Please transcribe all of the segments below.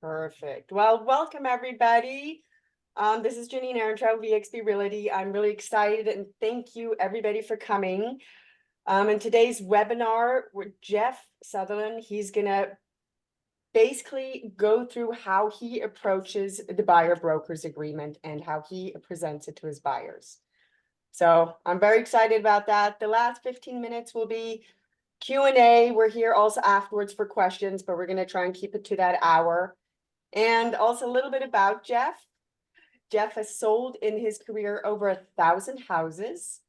Perfect. Well, welcome everybody. This is Janine Ehrentraut, VXP Realty. I'm really excited and thank you everybody for coming. In today's webinar with Jeff Sutherlin, he's gonna basically go through how he approaches the buyer brokers agreement and how he presents it to his buyers. So I'm very excited about that. The last 15 minutes will be Q&A. We're here also afterwards for questions, but we're gonna try and keep it to that hour. And also a little bit about Jeff. Jeff has sold in his career over 1,000 houses.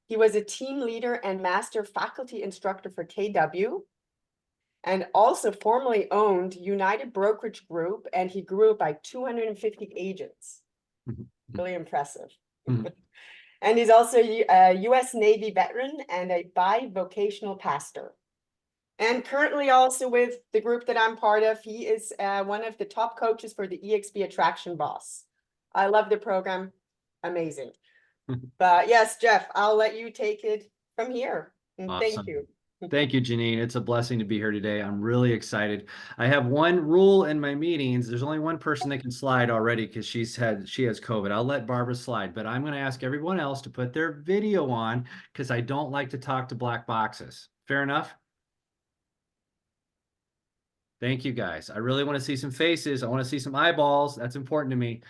He was a team leader and master faculty instructor for KW, and also formerly owned United Brokerage Group, and he grew it by 250 agents. Really impressive. And he's also a U.S. Navy veteran and a bivocational pastor. And currently also with the group that I'm part of, he is one of the top coaches for the EXP Attraction Boss. I love the program. Amazing. But yes, Jeff, I'll let you take it from here. And Awesome. thank you. Thank you, Janine. It's a blessing to be here today. I'm really excited. I have one rule in my meetings. There's only one person that can slide already because she has COVID. I'll let Barbara slide, but I'm going to ask everyone else to put their video on because I don't like to talk to black boxes. Fair enough? Thank you, guys. I really want to see some faces. I want to see some eyeballs. That's important to me.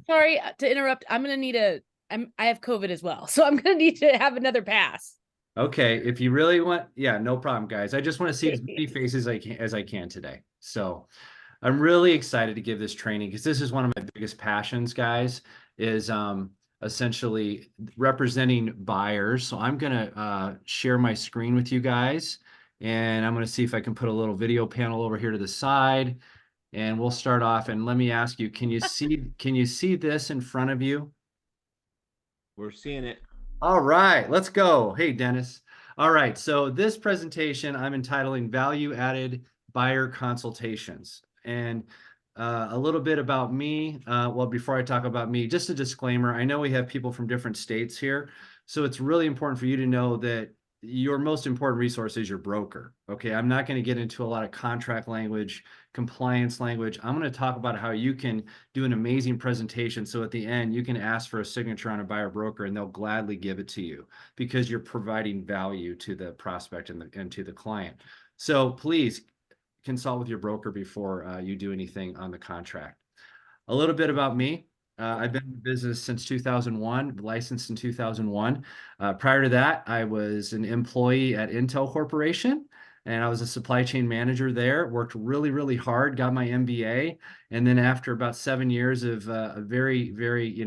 Sorry to interrupt. I have COVID as well, so I'm gonna need to have another pass. Okay, if you really want, yeah, no problem, guys. I just want to see as many faces as I can today. So I'm really excited to give this training because this is one of my biggest passions, guys, is essentially representing buyers. So I'm gonna share my screen with you guys, and I'm gonna see if I can put a little video panel over here to the side, and we'll start off. And let me ask you, can you see this in front of you? We're seeing it. All right, let's go. Hey, Dennis. All right, so this presentation I'm entitling Value Added Buyer Consultations. And a little bit about me. Well, before I talk about me, just a disclaimer. I know we have people from different states here, so it's really important for you to know that your most important resource is your broker. Okay, I'm not going to get into a lot of contract language, compliance language. I'm going to talk about how you can do an amazing presentation. So at the end, you can ask for a signature on a buyer broker and they'll gladly give it to you because you're providing value to the prospect and to the client. So please consult with your broker before you do anything on the contract. A little bit about me. I've been in business since 2001, licensed in 2001. Prior to that, I was an employee at Intel Corporation, and I was a supply chain manager there, worked really, really hard, got my MBA. And then after about 7 years of a very, very,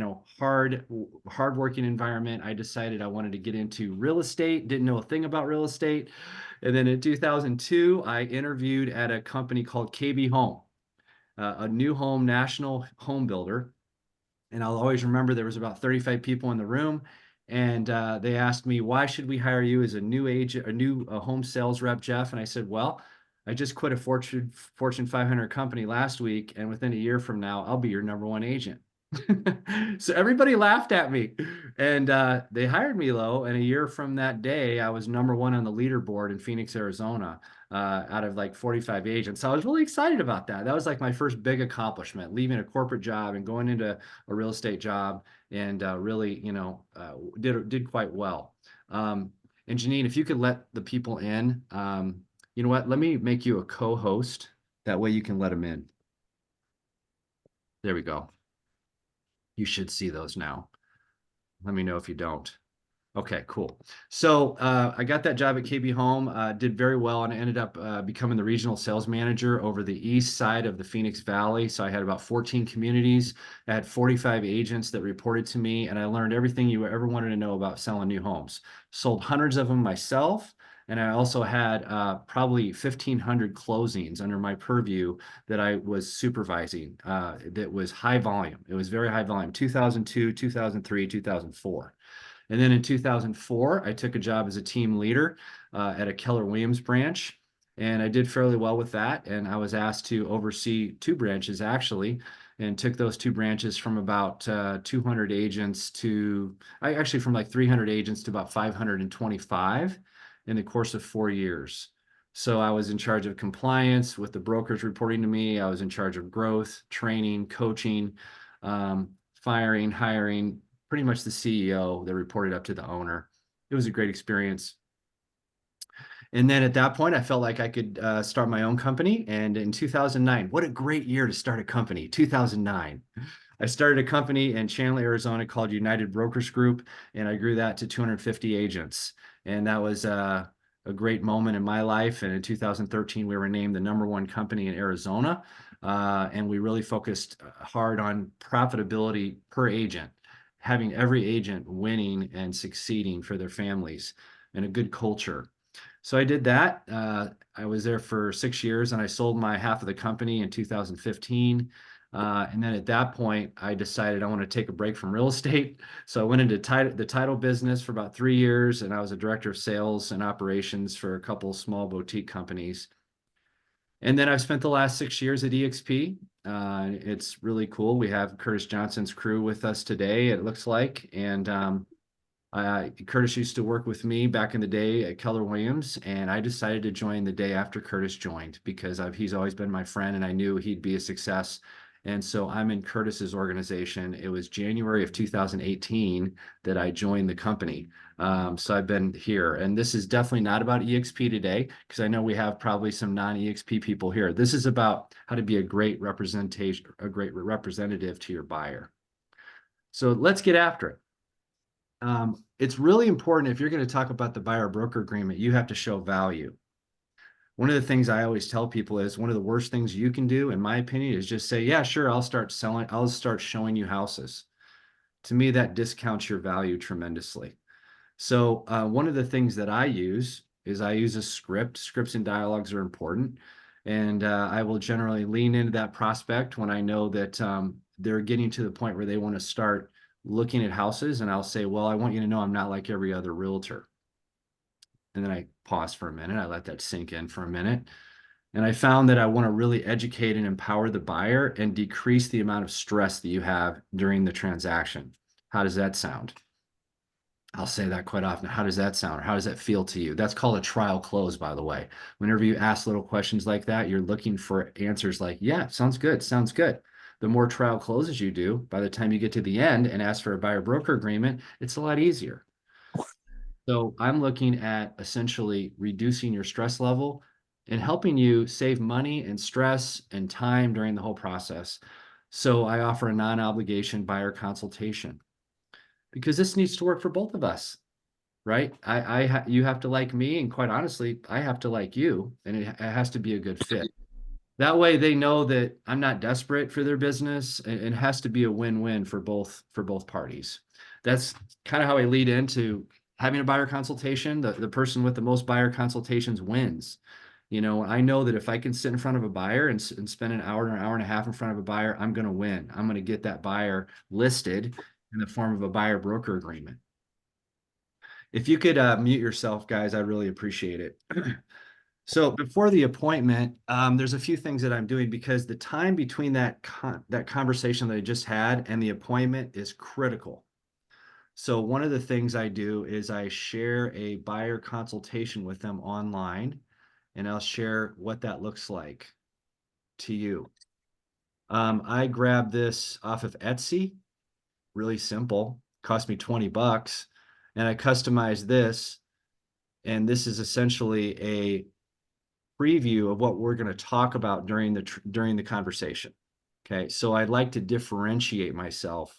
hard-working environment, I decided I wanted to get into real estate, didn't know a thing about real estate. And then in 2002, I interviewed at a company called KB Home, a new home national home builder. And I'll always remember there was about 35 people in the room. And they asked me, why should we hire you as a new home sales rep, Jeff? And I said, well, I just quit a Fortune 500 company last week. And within a year from now, I'll be your #1 agent. So everybody laughed at me and they hired me, low. And a year from that day, I was #1 on the leaderboard in Phoenix, Arizona, out of like 45 agents. So I was really excited about that. That was like my first big accomplishment, leaving a corporate job and going into a real estate job, and really, did quite well. And Janine, if you could let the people in, you know what? Let me make you a co-host. That way you can let them in. There we go. You should see those now. Let me know if you don't. Okay, cool. So I got that job at KB Home, did very well, and I ended up becoming the regional sales manager over the east side of the Phoenix Valley. So I had about 14 communities. I had 45 agents that reported to me, and I learned everything you ever wanted to know about selling new homes. Sold hundreds of them myself. And I also had probably 1,500 closings under my purview that I was supervising. That was high volume. It was very high volume, 2002, 2003, 2004. And then in 2004, I took a job as a team leader at a Keller Williams branch. And I did fairly well with that. And I was asked to oversee 2 branches, actually, and took those 2 branches from about 200 agents to, from like 300 agents to about 525 in the course of 4 years. So I was in charge of compliance with the brokers reporting to me. I was in charge of growth, training, coaching, firing, hiring, pretty much the CEO that reported up to the owner. It was a great experience. And then at that point, I felt like I could start my own company. And in 2009, what a great year to start a company, 2009. I started a company in Chandler, Arizona called United Brokers Group, and I grew that to 250 agents. And that was a great moment in my life. And in 2013, we were named the #1 company in Arizona. And we really focused hard on profitability per agent, having every agent winning and succeeding for their families, and a good culture. So I did that. I was there for 6 years, and I sold my half of the company in 2015. And then at that point, I decided I want to take a break from real estate. So I went into the title business for about 3 years, and I was a director of sales and operations for a couple of small boutique companies. And then I've spent the last 6 years at EXP. It's really cool. We have Curtis Johnson's crew with us today, it looks like. And Curtis used to work with me back in the day at Keller Williams, and I decided to join the day after Curtis joined because he's always been my friend, and I knew he'd be a success. And so I'm in Curtis's organization. It was January of 2018 that I joined the company. So I've been here, and this is definitely not about EXP today, because I know we have probably some non-EXP people here. This is about how to be a great representation, a great representative to your buyer. So let's get after it. It's really important, if you're going to talk about the buyer broker agreement, you have to show value. One of the things I always tell people is one of the worst things you can do, in my opinion, is just say, yeah, sure, I'll start showing you houses. To me, that discounts your value tremendously. So one of the things that I use is I use a script. Scripts and dialogues are important. And I will generally lean into that prospect when I know that they're getting to the point where they want to start looking at houses, and I'll say, well, I want you to know I'm not like every other realtor. And then I pause for a minute. I let that sink in for a minute. And I found that I want to really educate and empower the buyer and decrease the amount of stress that you have during the transaction. How does that sound? I'll say that quite often. How does that sound? Or how does that feel to you? That's called a trial close, by the way. Whenever you ask little questions like that, you're looking for answers like, yeah, sounds good, sounds good. The more trial closes you do, by the time you get to the end and ask for a buyer broker agreement, it's a lot easier. So I'm looking at essentially reducing your stress level and helping you save money and stress and time during the whole process. So I offer a non-obligation buyer consultation, because this needs to work for both of us, right? You have to like me, and quite honestly, I have to like you, and it has to be a good fit. That way they know that I'm not desperate for their business. It has to be a win-win for both parties. That's kind of how I lead into having a buyer consultation. The person with the most buyer consultations wins. You know, I know that if I can sit in front of a buyer and spend an hour and a half in front of a buyer, I'm going to win. I'm going to get that buyer listed in the form of a buyer broker agreement. If you could mute yourself, guys, I'd really appreciate it. So before the appointment, there's a few things that I'm doing, because the time between that conversation that I just had and the appointment is critical. So one of the things I do is I share a buyer consultation with them online, and I'll share what that looks like to you. I grabbed this off of Etsy, really simple, cost me 20 bucks, and I customized this. And this is essentially a preview of what we're going to talk about during the conversation. Okay, so I'd like to differentiate myself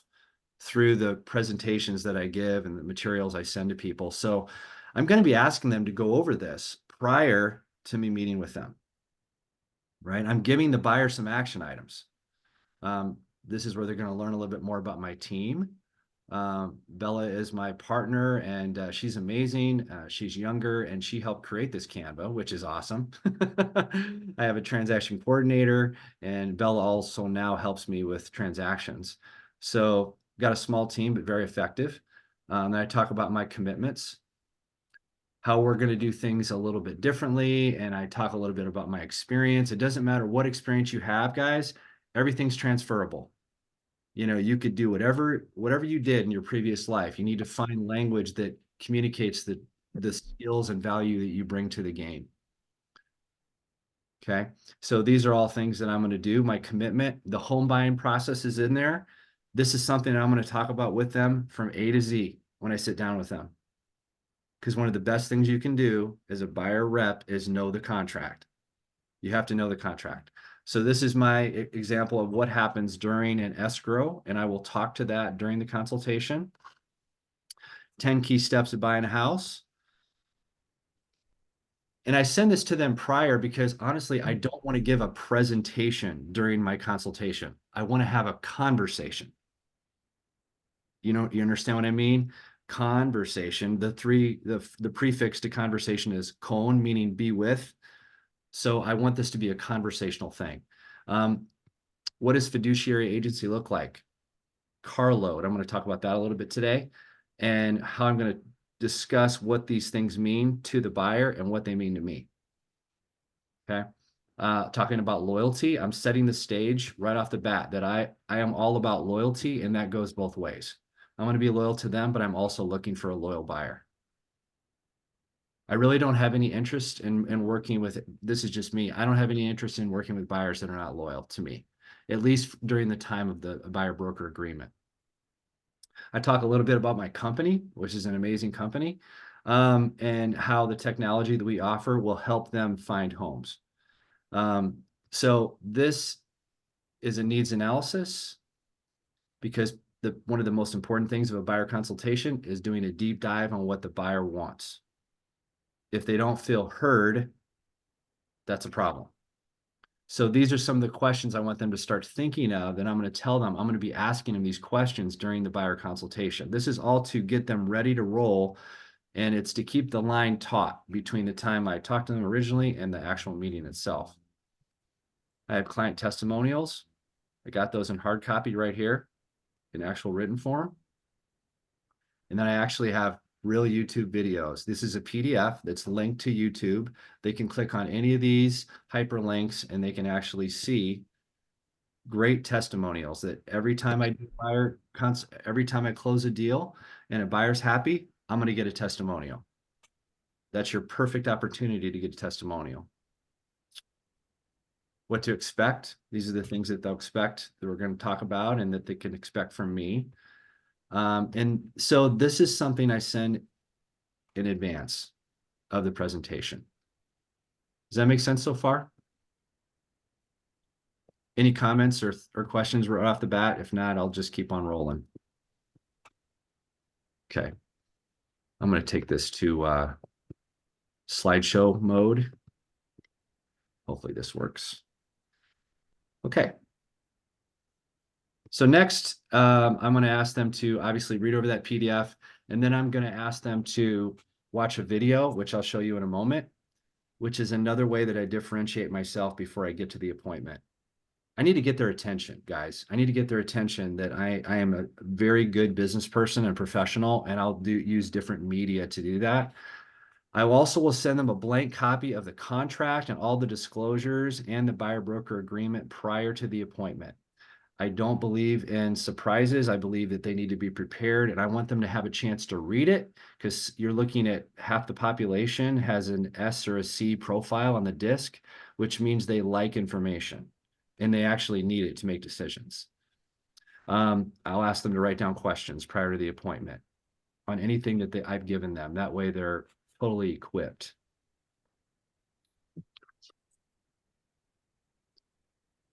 through the presentations that I give and the materials I send to people. So I'm going to be asking them to go over this prior to me meeting with them, right? I'm giving the buyer some action items. This is where they're going to learn a little bit more about my team. Bella is my partner, and she's amazing. She's younger, and she helped create this Canva, which is awesome. I have a transaction coordinator, and Bella also now helps me with transactions. So got a small team, but very effective. Then I talk about my commitments, how we're going to do things a little bit differently, and I talk a little bit about my experience. It doesn't matter what experience you have, guys. Everything's transferable. You know, you could do whatever you did in your previous life. You need to find language that communicates the skills and value that you bring to the game. Okay, so these are all things that I'm going to do. My commitment, the home buying process is in there. This is something that I'm going to talk about with them from A to Z when I sit down with them. Because one of the best things you can do as a buyer rep is know the contract. You have to know the contract. So this is my example of what happens during an escrow, and I will talk to that during the consultation. 10 key steps of buying a house. And I send this to them prior because honestly, I don't want to give a presentation during my consultation. I want to have a conversation. You know, you understand what I mean? Conversation. The prefix to conversation is con, meaning be with. So I want this to be a conversational thing. What does fiduciary agency look like? Carload. I'm going to talk about that a little bit today, and how I'm going to discuss what these things mean to the buyer and what they mean to me. Okay. Talking about loyalty, I'm setting the stage right off the bat that I am all about loyalty, and that goes both ways. I'm going to be loyal to them, but I'm also looking for a loyal buyer. I really don't have any interest in working with, this is just me. I don't have any interest in working with buyers that are not loyal to me, at least during the time of the buyer broker agreement. I talk a little bit about my company, which is an amazing company, and how the technology that we offer will help them find homes. So this is a needs analysis, because one of the most important things of a buyer consultation is doing a deep dive on what the buyer wants. If they don't feel heard, that's a problem. So these are some of the questions I want them to start thinking of, and I'm going to tell them, I'm going to be asking them these questions during the buyer consultation. This is all to get them ready to roll, and it's to keep the line taut between the time I talked to them originally and the actual meeting itself. I have client testimonials. I got those in hard copy right here in actual written form. And then I actually have real YouTube videos. This is a PDF that's linked to YouTube. They can click on any of these hyperlinks and they can actually see great testimonials that every time I do every time I close a deal and a buyer's happy, I'm going to get a testimonial. That's your perfect opportunity to get a testimonial. What to expect. These are the things that they'll expect that we're going to talk about and that they can expect from me. And so this is something I send in advance of the presentation. Does that make sense so far? Any comments or questions right off the bat? If not, I'll just keep on rolling. Okay. I'm going to take this to slideshow mode. Hopefully this works. Okay. So next, I'm going to ask them to obviously read over that PDF, and then I'm going to ask them to watch a video, which I'll show you in a moment, which is another way that I differentiate myself before I get to the appointment. I need to get their attention, guys. I need to get their attention that I am a very good business person and professional, and I'll use different media to do that. I also will send them a blank copy of the contract and all the disclosures and the buyer broker agreement prior to the appointment. I don't believe in surprises. I believe that they need to be prepared, and I want them to have a chance to read it, because you're looking at half the population has an S or a C profile on the disc, which means they like information and they actually need it to make decisions. I'll ask them to write down questions prior to the appointment on anything that I've given them. That way they're totally equipped.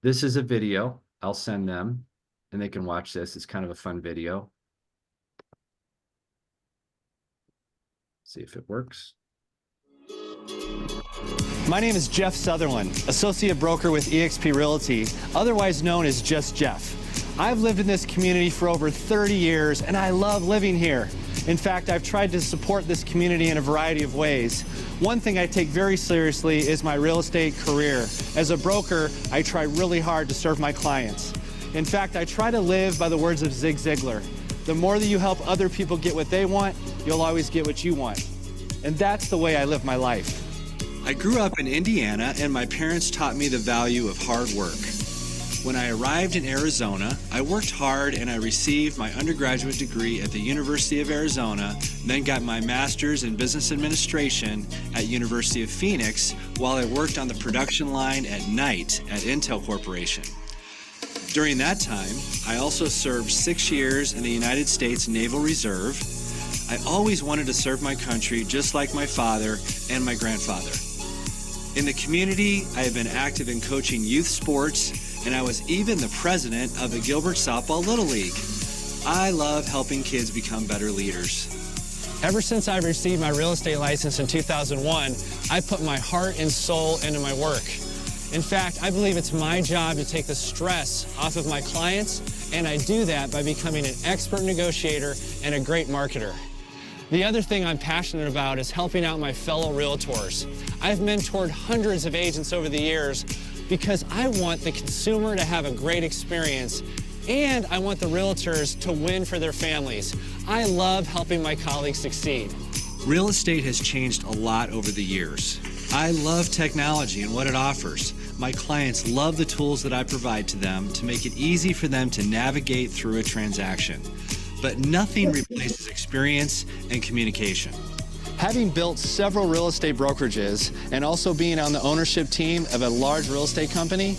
This is a video I'll send them and they can watch this. It's kind of a fun video. See if it works. My name is Jeff Sutherlin, Associate Broker with eXp Realty, otherwise known as Just Jeff. I've lived in this community for over 30 years and I love living here. In fact, I've tried to support this community in a variety of ways. One thing I take very seriously is my real estate career. As a broker, I try really hard to serve my clients. In fact, I try to live by the words of Zig Ziglar. The more that you help other people get what they want, you'll always get what you want. And that's the way I live my life. I grew up in Indiana and my parents taught me the value of hard work. When I arrived in Arizona, I worked hard and I received my undergraduate degree at the University of Arizona, then got my master's in business administration at University of Phoenix while I worked on the production line at night at Intel Corporation. During that time, I also served 6 years in the United States Naval Reserve. I always wanted to serve my country just like my father and my grandfather. In the community, I have been active in coaching youth sports, and I was even the president of the Gilbert Softball Little League. I love helping kids become better leaders. Ever since I received my real estate license in 2001, I put my heart and soul into my work. In fact, I believe it's my job to take the stress off of my clients, and I do that by becoming an expert negotiator and a great marketer. The other thing I'm passionate about is helping out my fellow realtors. I've mentored hundreds of agents over the years because I want the consumer to have a great experience, and I want the realtors to win for their families. I love helping my colleagues succeed. Real estate has changed a lot over the years. I love technology and what it offers. My clients love the tools that I provide to them to make it easy for them to navigate through a transaction. But nothing replaces experience and communication. Having built several real estate brokerages and also being on the ownership team of a large real estate company,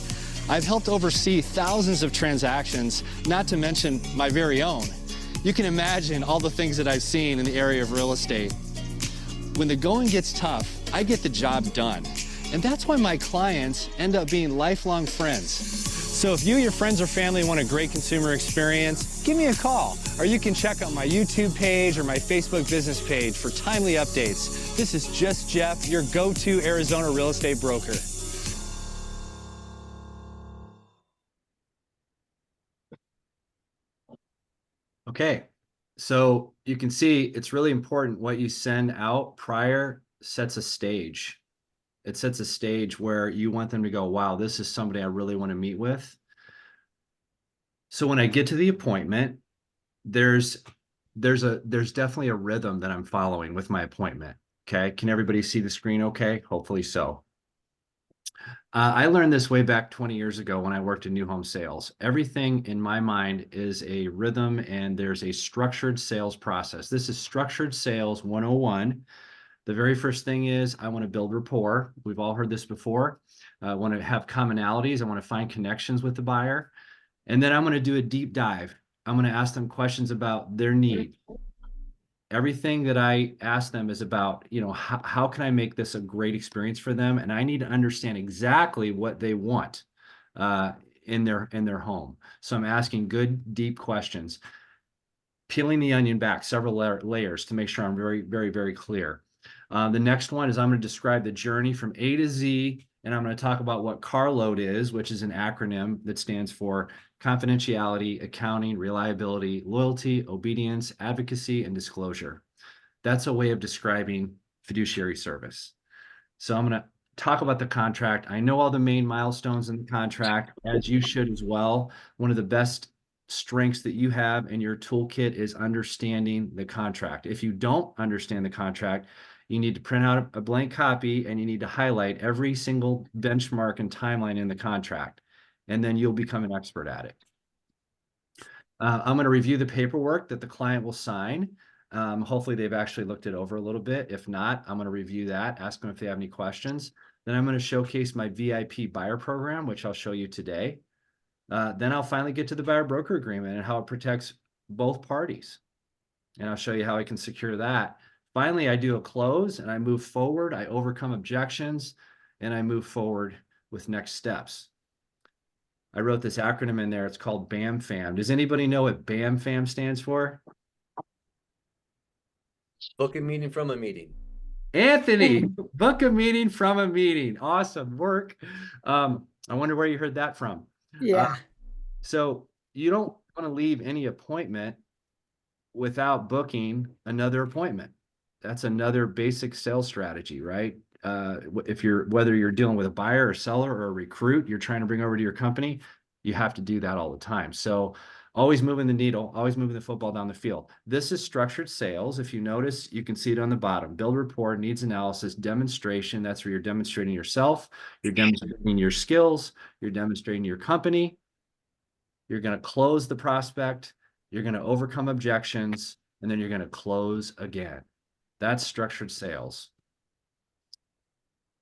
I've helped oversee thousands of transactions, not to mention my very own. You can imagine all the things that I've seen in the area of real estate. When the going gets tough, I get the job done. And that's why my clients end up being lifelong friends. So if you, your friends or family want a great consumer experience, give me a call, or you can check out my YouTube page or my Facebook business page for timely updates. This is Just Jeff, your go-to Arizona real estate broker. Okay, so you can see it's really important what you send out prior sets a stage. It sets a stage where you want them to go, wow, this is somebody I really want to meet with. So when I get to the appointment, there's definitely a rhythm that I'm following with my appointment. Okay, can everybody see the screen okay? Hopefully so. I learned this way back 20 years ago when I worked in new home sales. Everything in my mind is a rhythm, and there's a structured sales process. This is structured sales 101. The very first thing is I want to build rapport. We've all heard this before. I want to have commonalities. I want to find connections with the buyer. And then I'm going to do a deep dive. I'm going to ask them questions about their need. Everything that I ask them is about, how can I make this a great experience for them? And I need to understand exactly what they want in their home. So I'm asking good, deep questions, peeling the onion back several layers to make sure I'm very, very, very clear. The next one is I'm going to describe the journey from A to Z, and I'm going to talk about what carload is, which is an acronym that stands for confidentiality, accounting, reliability, loyalty, obedience, advocacy, and disclosure. That's a way of describing fiduciary service. So I'm going to talk about the contract. I know all the main milestones in the contract, as you should as well. One of the best strengths that you have in your toolkit is understanding the contract. If you don't understand the contract, you need to print out a blank copy, and you need to highlight every single benchmark and timeline in the contract, and then you'll become an expert at it. I'm going to review the paperwork that the client will sign. Hopefully they've actually looked it over a little bit. If not, I'm going to review that, ask them if they have any questions. Then I'm going to showcase my VIP buyer program, which I'll show you today. Then I'll finally get to the buyer broker agreement and how it protects both parties. And I'll show you how I can secure that. Finally, I do a close and I move forward. I overcome objections and I move forward with next steps. I wrote this acronym in there. It's called BAM-FAM. Does anybody know what BAM-FAM stands for? Book a meeting from a meeting. Anthony, book a meeting from a meeting. Awesome work. I wonder where you heard that from. Yeah. So you don't want to leave any appointment without booking another appointment. That's another basic sales strategy, right? Whether you're dealing with a buyer or seller or a recruit you're trying to bring over to your company, you have to do that all the time. So always moving the needle, always moving the football down the field. This is structured sales. If you notice, you can see it on the bottom. Build rapport, needs analysis, demonstration. That's where you're demonstrating yourself. You're demonstrating your skills. You're demonstrating your company. You're going to close the prospect, you're going to overcome objections, and then you're going to close again. That's structured sales.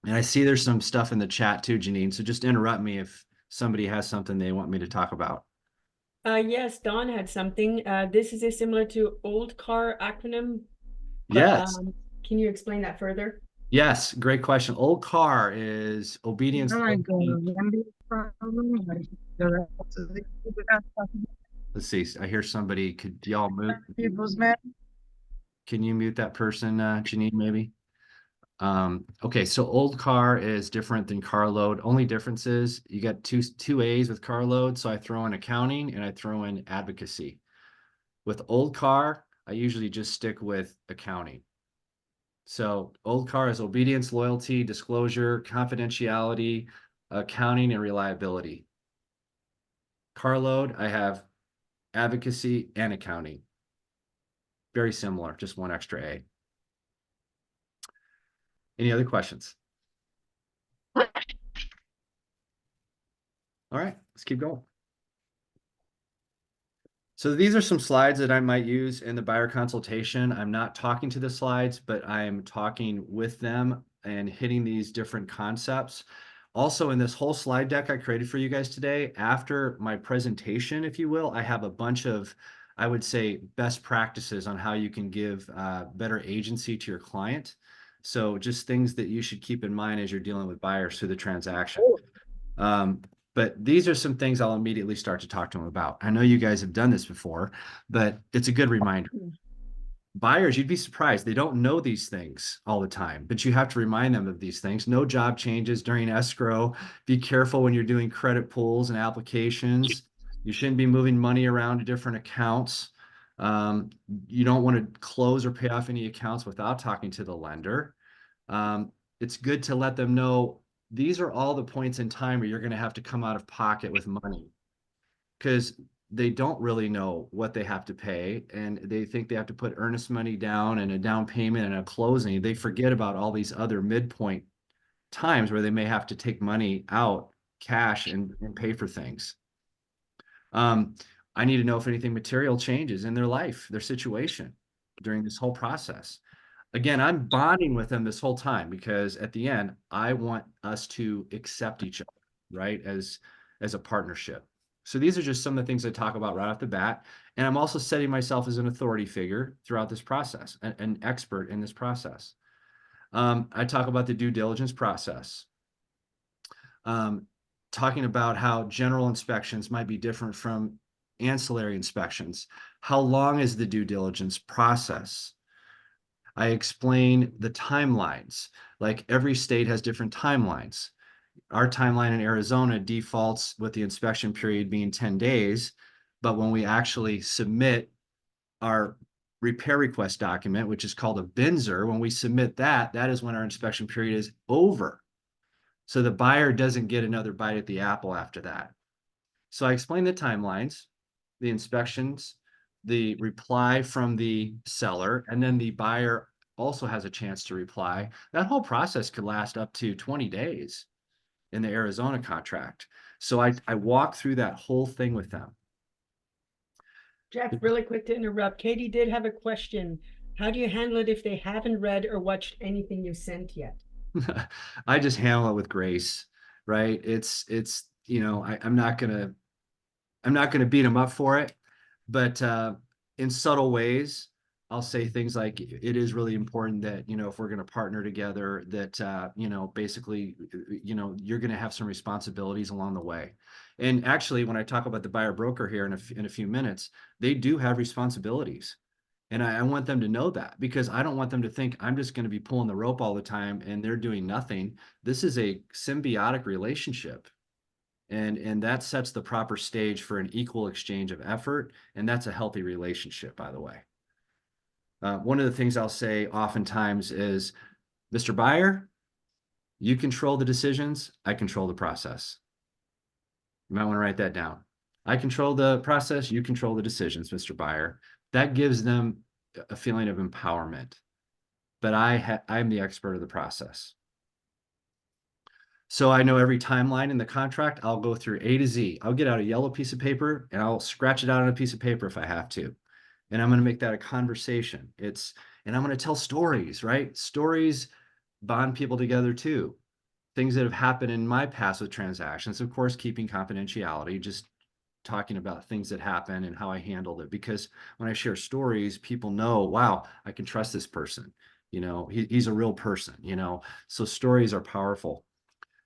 And I see there's some stuff in the chat too, Janine. So just interrupt me if somebody has something they want me to talk about. Yes, Dawn had something. This is a similar to old car acronym. But, Yes. can you explain that further? Yes. Great question. Old car is obedience. Let's see. I hear somebody. Could y'all mute? Can you mute that person, Janine, maybe? Okay, so old car is different than carload. Only difference is you got two A's with carload. So I throw in accounting and I throw in advocacy. With old car, I usually just stick with accounting. So old car is obedience, loyalty, disclosure, confidentiality, accounting, and reliability. Carload, I have advocacy and accounting. Very similar, just one extra A. Any other questions? All right, let's keep going. So these are some slides that I might use in the buyer consultation. I'm not talking to the slides, but I'm talking with them and hitting these different concepts. Also, in this whole slide deck I created for you guys today, after my presentation, if you will, I have a bunch of, I would say, best practices on how you can give better agency to your client. So just things that you should keep in mind as you're dealing with buyers through the transaction. But these are some things I'll immediately start to talk to them about. I know you guys have done this before, but it's a good reminder. Buyers, you'd be surprised. They don't know these things all the time, but you have to remind them of these things. No job changes during escrow. Be careful when you're doing credit pulls and applications. You shouldn't be moving money around to different accounts. You don't want to close or pay off any accounts without talking to the lender. It's good to let them know these are all the points in time where you're going to have to come out of pocket with money, because they don't really know what they have to pay, and they think they have to put earnest money down and a down payment and a closing. They forget about all these other midpoint times where they may have to take money out, cash, and pay for things. I need to know if anything material changes in their life, their situation during this whole process. Again, I'm bonding with them this whole time because at the end, I want us to accept each other, right? As a partnership. So these are just some of the things I talk about right off the bat. And I'm also setting myself as an authority figure throughout this process, an expert in this process. I talk about the due diligence process. Talking about how general inspections might be different from ancillary inspections. How long is the due diligence process? I explain the timelines. Like every state has different timelines. Our timeline in Arizona defaults with the inspection period being 10 days. But when we actually submit our repair request document, which is called a BINSR, when we submit that, that is when our inspection period is over. So the buyer doesn't get another bite at the apple after that. So I explain the timelines, the inspections, the reply from the seller, and then the buyer also has a chance to reply. That whole process could last up to 20 days in the Arizona contract. So I walk through that whole thing with them. Jeff, really quick to interrupt. Katie did have a question. How do you handle it if they haven't read or watched anything you sent yet? I just handle it with grace, right? It's you know, I'm not gonna beat them up for it, but in subtle ways, I'll say things like, it is really important that, you know, if we're going to partner together, that, you know, basically, you know, you're going to have some responsibilities along the way. And actually, when I talk about the buyer broker here in a few minutes, they do have responsibilities. And I want them to know that, because I don't want them to think I'm just going to be pulling the rope all the time and they're doing nothing. This is a symbiotic relationship. And that sets the proper stage for an equal exchange of effort. And that's a healthy relationship, by the way. One of the things I'll say oftentimes is, Mr. Buyer, you control the decisions, I control the process. You might want to write that down. I control the process, you control the decisions, Mr. Buyer. That gives them a feeling of empowerment. But I'm the expert of the process. So I know every timeline in the contract. I'll go through A to Z. I'll get out a yellow piece of paper and I'll scratch it out on a piece of paper if I have to. And I'm going to make that a conversation. And I'm going to tell stories, right? Stories bond people together too. Things that have happened in my past with transactions, of course, keeping confidentiality, just talking about things that happen and how I handled it. Because when I share stories, people know, wow, I can trust this person. He's a real person, so stories are powerful.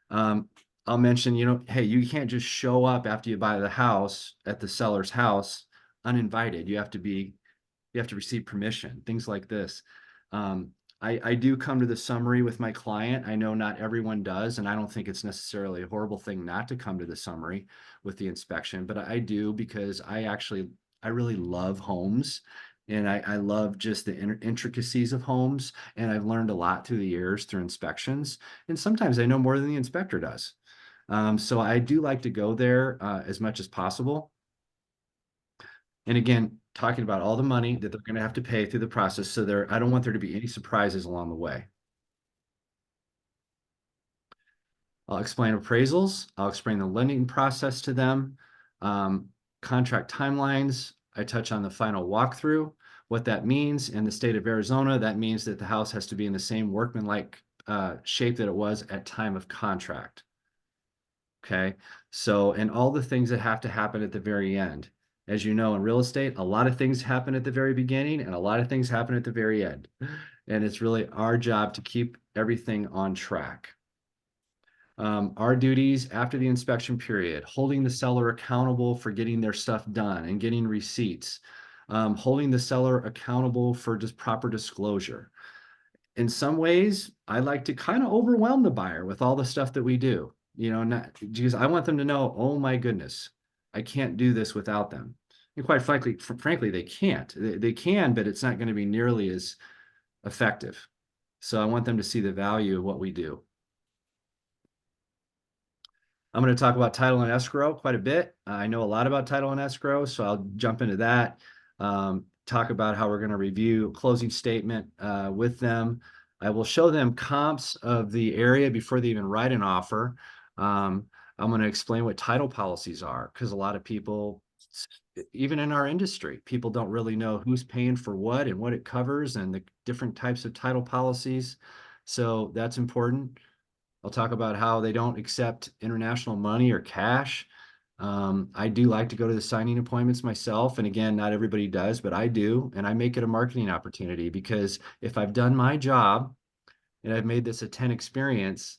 I'll mention, hey, you can't just show up after you buy the house at the seller's house uninvited. You have to receive permission, things like this. I do come to the summary with my client. I know not everyone does, and I don't think it's necessarily a horrible thing not to come to the summary with the inspection, but I do because I really love homes, and I love just the intricacies of homes, and I've learned a lot through the years through inspections, and sometimes I know more than the inspector does. So I do like to go there as much as possible. And again, talking about all the money that they're going to have to pay through the process. So I don't want there to be any surprises along the way. I'll explain appraisals. I'll explain the lending process to them. Contract timelines. I touch on the final walkthrough, what that means. In the state of Arizona, that means that the house has to be in the same workmanlike shape that it was at time of contract. Okay. So, and all the things that have to happen at the very end. As you know, in real estate, a lot of things happen at the very beginning and a lot of things happen at the very end. And it's really our job to keep everything on track. Our duties after the inspection period, holding the seller accountable for getting their stuff done and getting receipts, holding the seller accountable for just proper disclosure. In some ways, I like to kind of overwhelm the buyer with all the stuff that we do, not because I want them to know, oh my goodness, I can't do this without them. And quite frankly, they can't. They can, but it's not going to be nearly as effective. So I want them to see the value of what we do. I'm going to talk about title and escrow quite a bit. I know a lot about title and escrow, so I'll jump into that. Talk about how we're going to review closing statement with them. I will show them comps of the area before they even write an offer. I'm going to explain what title policies are, because a lot of people, even in our industry, people don't really know who's paying for what and what it covers and the different types of title policies. So that's important. I'll talk about how they don't accept international money or cash. I do like to go to the signing appointments myself. And again, not everybody does, but I do. And I make it a marketing opportunity, because if I've done my job and I've made this a 10 experience,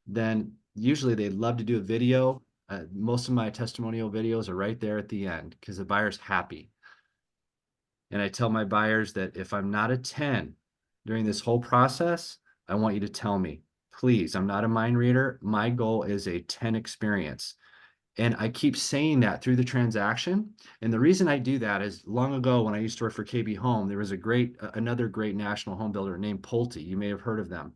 then usually they'd love to do a video. Most of my testimonial videos are right there at the end because the buyer's happy. And I tell my buyers that if I'm not a 10 during this whole process, I want you to tell me. Please, I'm not a mind reader. My goal is a 10 experience. And I keep saying that through the transaction. And the reason I do that is, long ago when I used to work for KB Home, there was another great national home builder named Pulte. You may have heard of them.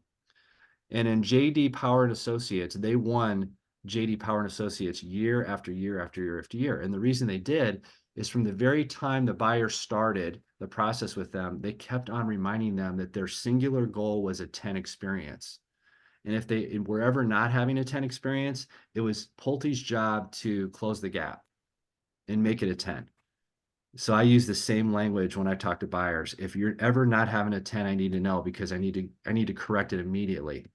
And in JD Power and Associates, they won JD Power and Associates year after year after year after year. And the reason they did is, from the very time the buyer started the process with them, they kept on reminding them that their singular goal was a 10 experience. And if they were ever not having a 10 experience, it was Pulte's job to close the gap and make it a 10. So I use the same language when I talk to buyers. If you're ever not having a 10, I need to know, because I need to correct it immediately.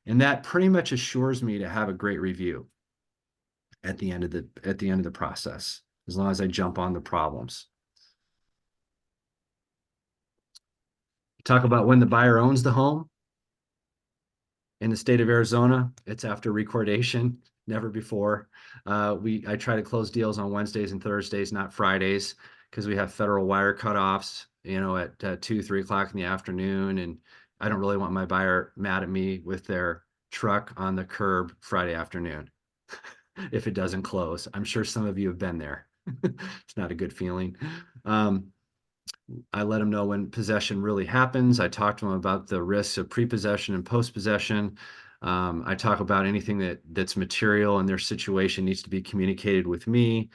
And that pretty much assures me to have a great review at the end of the process, as long as I jump on the problems. Talk about when the buyer owns the home. In the state of Arizona, it's after recordation, never before. I try to close deals on Wednesdays and Thursdays, not Fridays, because we have federal wire cutoffs, at 2, 3 o'clock in the afternoon. And I don't really want my buyer mad at me with their truck on the curb Friday afternoon if it doesn't close. I'm sure some of you have been there. It's not a good feeling. I let them know when possession really happens. I talk to them about the risks of pre-possession and post-possession. I talk about anything that's material in their situation needs to be communicated with me,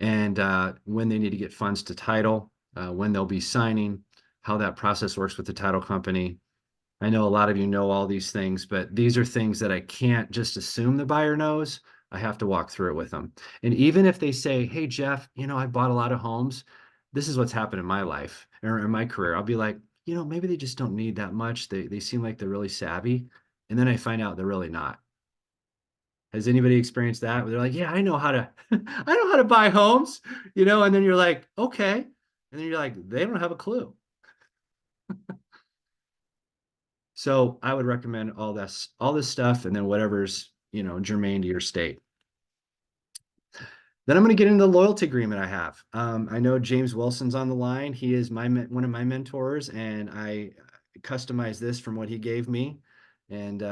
and when they need to get funds to title, when they'll be signing, how that process works with the title company. I know a lot of you know all these things, but these are things that I can't just assume the buyer knows. I have to walk through it with them. And even if they say, hey, Jeff, I bought a lot of homes. This is what's happened in my life or in my career. I'll be like, maybe they just don't need that much. They seem like they're really savvy. And then I find out they're really not. Has anybody experienced that? Where they're like, yeah, I know how to, I know how to buy homes, and then you're like, okay. And then you're like, they don't have a clue. So I would recommend all this stuff, and then whatever's, germane to your state. Then I'm going to get into the loyalty agreement I have. I know James Wilson's on the line. He is one of my mentors, and I customized this from what he gave me. And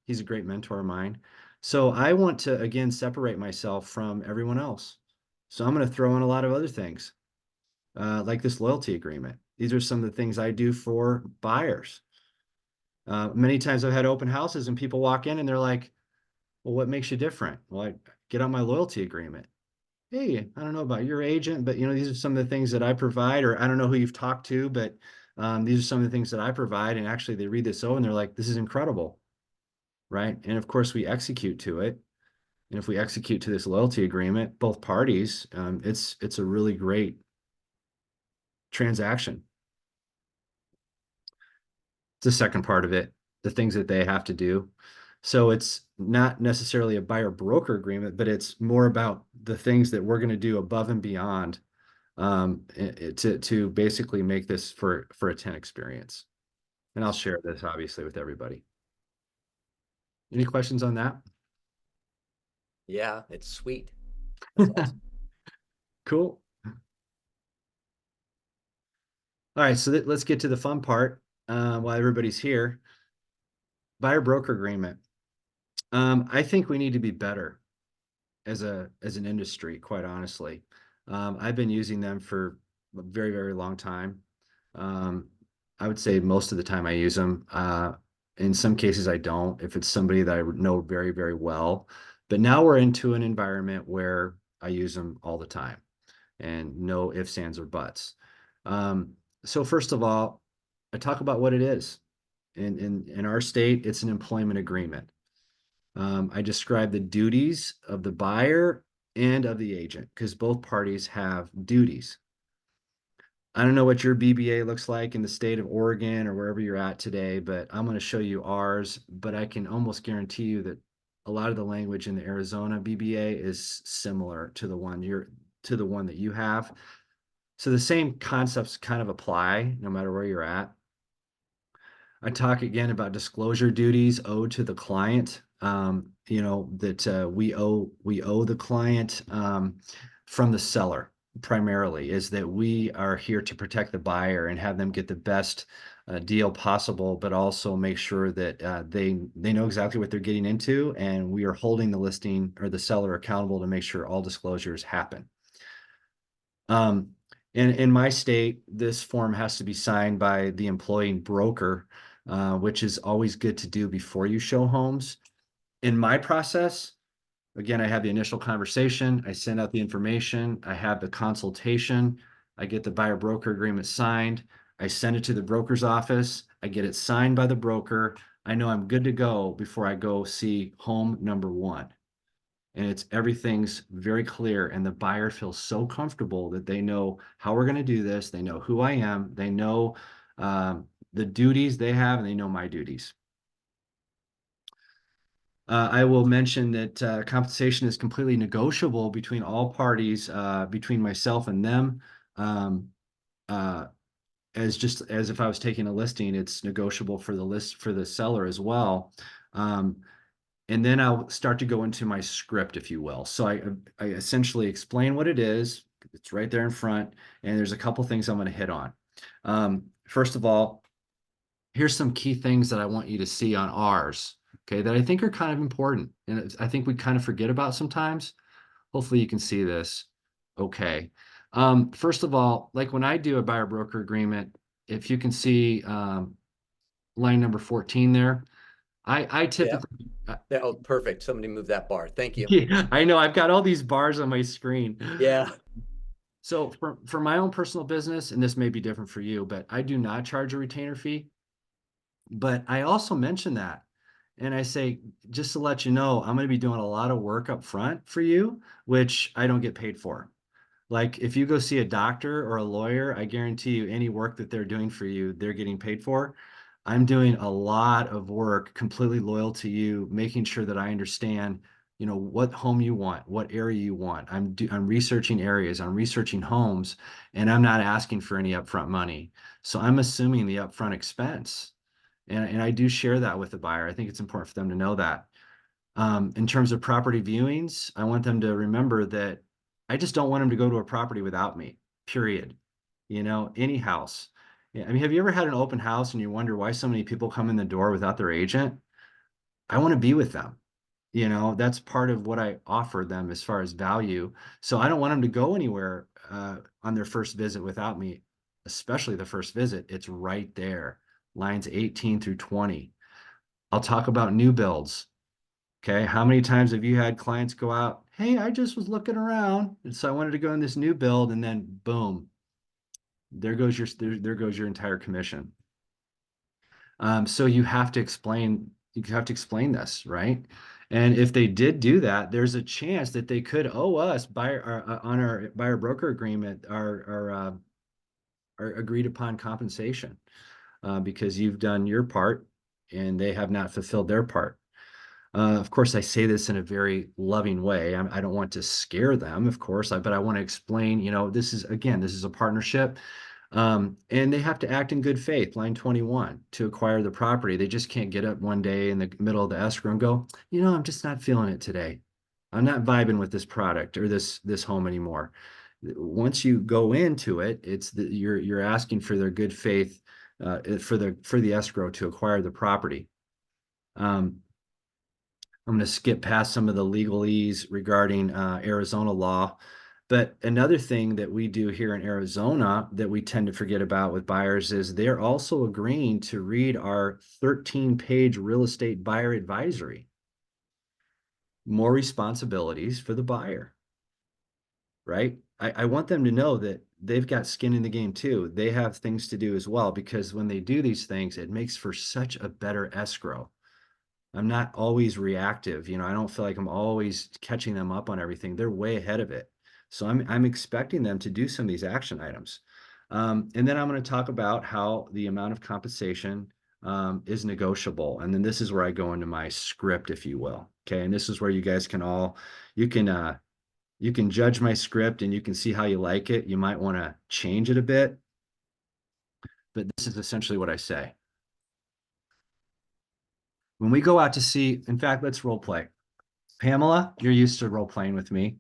he's a great mentor of mine. So I want to, again, separate myself from everyone else. So I'm going to throw in a lot of other things, like this loyalty agreement. These are some of the things I do for buyers. Many times I've had open houses and people walk in and they're like, well, what makes you different? Well, I get on my loyalty agreement. Hey, I don't know about your agent, but these are some of the things that I provide, or I don't know who you've talked to, but these are some of the things that I provide. And actually they read this over and they're like, this is incredible. Right. And of course we execute to it. And if we execute to this loyalty agreement, both parties, it's a really great transaction. The second part of it, the things that they have to do. So it's not necessarily a buyer broker agreement, but it's more about the things that we're going to do above and beyond to basically make this for a 10 experience. And I'll share this obviously with everybody. Any questions on that? Yeah, it's sweet. That's awesome. Cool. All right, so let's get to the fun part while everybody's here. Buyer broker agreement. I think we need to be better as an industry, quite honestly. I've been using them for a very, very long time. I would say most of the time I use them. In some cases I don't, if it's somebody that I know very, very well. But now we're into an environment where I use them all the time and no ifs, ands, or buts. So first of all, I talk about what it is. In our state, it's an employment agreement. I describe the duties of the buyer and of the agent because both parties have duties. I don't know what your BBA looks like in the state of Oregon or wherever you're at today, but I'm going to show you ours. But I can almost guarantee you that a lot of the language in the Arizona BBA is similar to the one that you have. So the same concepts kind of apply no matter where you're at. I talk again about disclosure duties owed to the client. That we owe the client from the seller primarily, is that we are here to protect the buyer and have them get the best deal possible, but also make sure that they know exactly what they're getting into, and we are holding the listing or the seller accountable to make sure all disclosures happen. In my state, this form has to be signed by the employing broker, which is always good to do before you show homes. In my process, again, I have the initial conversation, I send out the information, I have the consultation, I get the buyer broker agreement signed, I send it to the broker's office, I get it signed by the broker. I know I'm good to go before I go see home number one. And everything's very clear, and the buyer feels so comfortable that they know how we're going to do this. They know who I am. They know the duties they have, and they know my duties. I will mention that compensation is completely negotiable between all parties, between myself and them. As if I was taking a listing, it's negotiable for the seller as well. And then I'll start to go into my script, if you will. So I essentially explain what it is. It's right there in front. And there's a couple things I'm going to hit on. First of all, here's some key things that I want you to see on ours, okay, that I think are kind of important. And I think we kind of forget about sometimes. Hopefully you can see this. Okay. First of all, like when I do a buyer broker agreement, if you can see line number 14 there, I typically. Yeah. Oh, perfect. Somebody move that bar. Thank you. Yeah, I know. I've got all these bars on my screen. Yeah. So for my own personal business, and this may be different for you, but I do not charge a retainer fee. But I also mention that. And I say, just to let you know, I'm going to be doing a lot of work up front for you, which I don't get paid for. Like if you go see a doctor or a lawyer, I guarantee you any work that they're doing for you, they're getting paid for. I'm doing a lot of work completely loyal to you, making sure that I understand, what home you want, what area you want. I'm researching areas, I'm researching homes, and I'm not asking for any upfront money. So I'm assuming the upfront expense. And I do share that with the buyer. I think it's important for them to know that. In terms of property viewings, I want them to remember that I just don't want them to go to a property without me, period. Any house. Yeah, I mean, have you ever had an open house and you wonder why so many people come in the door without their agent? I want to be with them. That's part of what I offer them as far as value. So I don't want them to go anywhere on their first visit without me, especially the first visit. It's right there, lines 18 through 20. I'll talk about new builds. Okay, how many times have you had clients go out, hey, I just was looking around, and so I wanted to go in this new build, and then boom, there goes your entire commission. So you have to explain this, right? And if they did do that, there's a chance that they could owe us on our buyer broker agreement our agreed upon compensation because you've done your part and they have not fulfilled their part. Of course, I say this in a very loving way. I don't want to scare them, of course, but I want to explain, this is a partnership. And they have to act in good faith, line 21, to acquire the property. They just can't get up one day in the middle of the escrow and go, I'm just not feeling it today. I'm not vibing with this product or this home anymore. Once you go into it, you're asking for their good faith for the escrow to acquire the property. I'm going to skip past some of the legalese regarding Arizona law. But another thing that we do here in Arizona that we tend to forget about with buyers is they're also agreeing to read our 13-page real estate buyer advisory. More responsibilities for the buyer, right? I want them to know that they've got skin in the game too. They have things to do as well, because when they do these things, it makes for such a better escrow. I'm not always reactive. I don't feel like I'm always catching them up on everything. They're way ahead of it. So I'm expecting them to do some of these action items. And then I'm going to talk about how the amount of compensation is negotiable. And then this is where I go into my script, if you will. Okay. And this is where you guys you can judge my script and you can see how you like it. You might want to change it a bit, but this is essentially what I say. When we go out to see, in fact, let's role play. Pamela, you're used to role playing with me.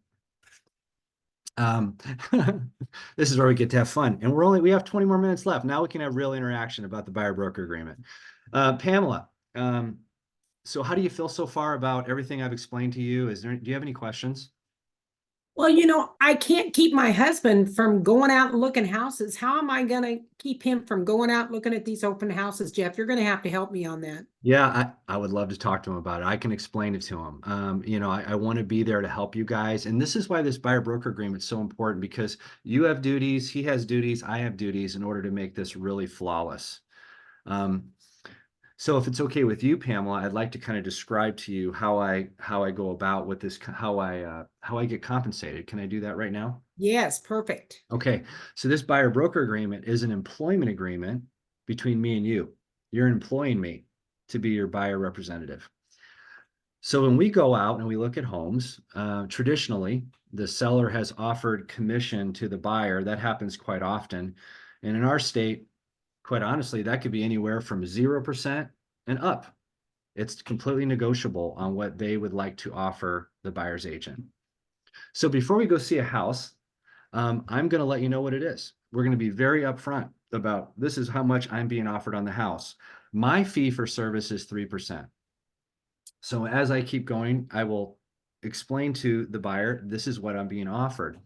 This is where we get to have fun. And we have 20 more minutes left. Now we can have real interaction about the buyer broker agreement. Pamela, so how do you feel so far about everything I've explained to you? Do you have any questions? Well, I can't keep my husband from going out and looking houses. How am I going to keep him from going out looking at these open houses, Jeff? You're going to have to help me on that. Yeah, I would love to talk to him about it. I can explain it to him. I want to be there to help you guys. And this is why this buyer broker agreement is so important, because you have duties, he has duties, I have duties in order to make this really flawless. So if it's okay with you, Pamela, I'd like to kind of describe to you how I go about with this, how I get compensated. Can I do that right now? Yes, perfect. Okay. So this buyer broker agreement is an employment agreement between me and you. You're employing me to be your buyer representative. So when we go out and we look at homes, traditionally, the seller has offered commission to the buyer. That happens quite often. And in our state, quite honestly, that could be anywhere from 0% and up. It's completely negotiable on what they would like to offer the buyer's agent. So before we go see a house, I'm going to let you know what it is. We're going to be very upfront about this is how much I'm being offered on the house. My fee for service is 3%. So as I keep going, I will explain to the buyer, this is what I'm being offered.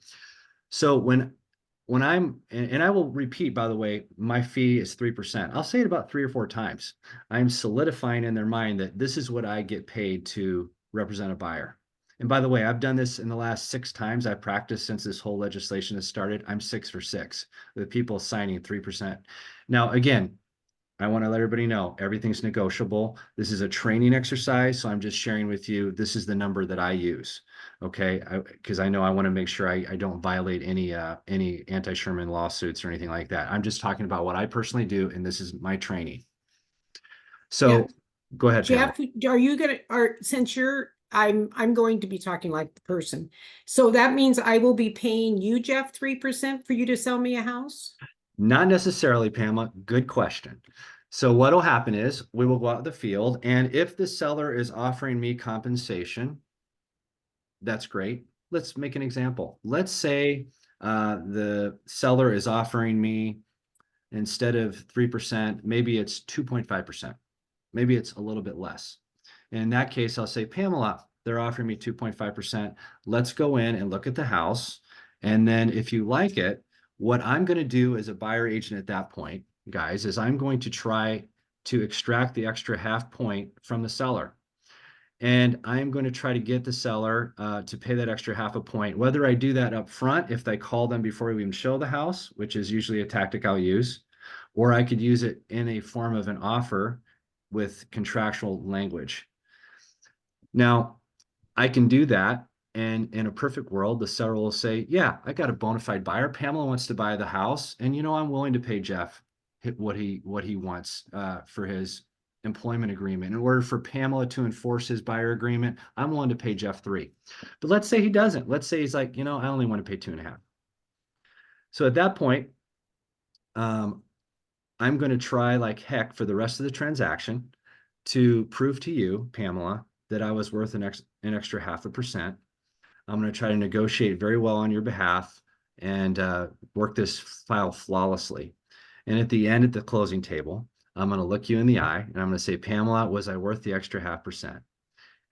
So when and I will repeat, by the way, my fee is 3%. I'll say it about 3 or 4 times. I'm solidifying in their mind that this is what I get paid to represent a buyer. And by the way, I've done this in the last 6 times I've practiced since this whole legislation has started. I'm 6 for 6 with people signing 3%. Now, again, I want to let everybody know everything's negotiable. This is a training exercise, so I'm just sharing with you, this is the number that I use. Okay, because I know I want to make sure I don't violate any anti-Sherman lawsuits or anything like that. I'm just talking about what I personally do, and this is my training. So Yeah. go ahead, Pamela. Jeff, are you gonna, since I'm going to be talking like the person. So that means I will be paying you, Jeff, 3% for you to sell me a house? Not necessarily, Pamela. Good question. So what will happen is we will go out in the field, and if the seller is offering me compensation, that's great. Let's make an example. Let's say the seller is offering me, instead of 3%, maybe it's 2.5%. Maybe it's a little bit less. In that case, I'll say, Pamela, they're offering me 2.5%. Let's go in and look at the house. And then if you like it, what I'm going to do as a buyer agent at that point, guys, is I'm going to try to extract the extra half point from the seller. And I'm going to try to get the seller to pay that extra half a point, whether I do that up front, if they call them before we even show the house, which is usually a tactic I'll use, or I could use it in a form of an offer with contractual language. Now, I can do that. And in a perfect world, the seller will say, yeah, I got a bona fide buyer. Pamela wants to buy the house. And, I'm willing to pay Jeff what he wants for his employment agreement. In order for Pamela to enforce his buyer agreement, I'm willing to pay Jeff 3. But let's say he doesn't. Let's say he's like, I only want to pay 2.5. So at that point, I'm going to try like heck for the rest of the transaction to prove to you, Pamela, that I was worth an extra 0.5%. I'm going to try to negotiate very well on your behalf and work this file flawlessly. And at the end, at the closing table, I'm going to look you in the eye and I'm going to say, Pamela, was I worth the extra 0.5%?